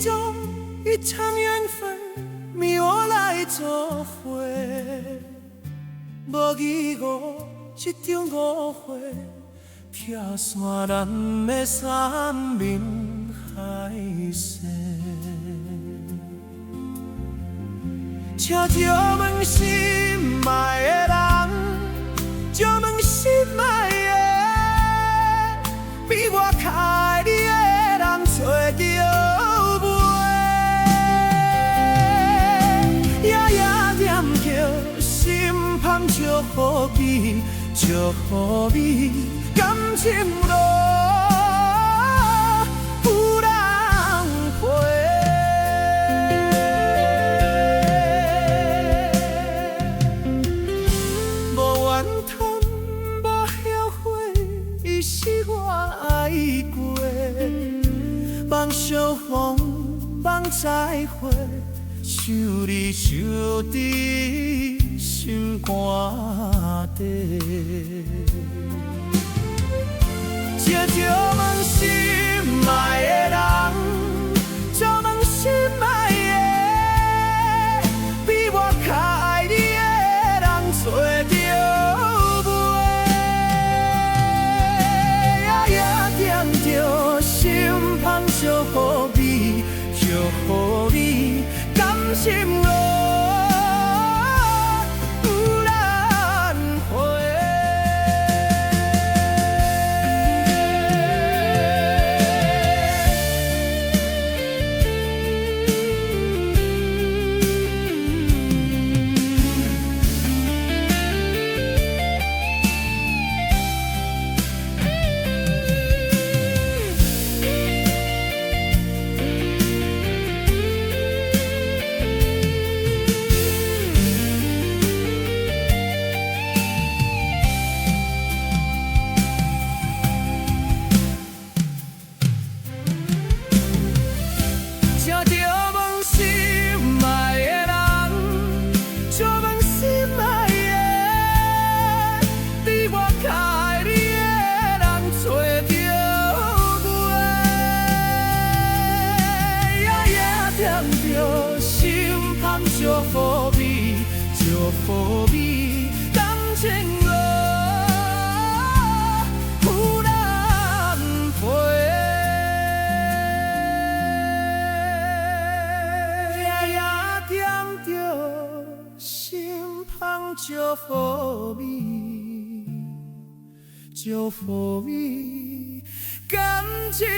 种一场缘分，命我来作伙。无义误，一场误会，拆散咱的三面海誓。请借问心爱的人，借问心爱的，比我较爱你的人找到袂？夜夜念着心香祝福你，祝福你感情路有人陪。无怨叹，无后悔，伊是我爱过。望相逢，望再会，想你想伫心肝底。借问心爱的人，借问心爱的，比我较爱你的人找到袂？夜夜惦着心香祝福你，祝福你感情路。祝福你，祝福你，感情路有人陪。夜夜惦着心香祝福你，祝福你，感情。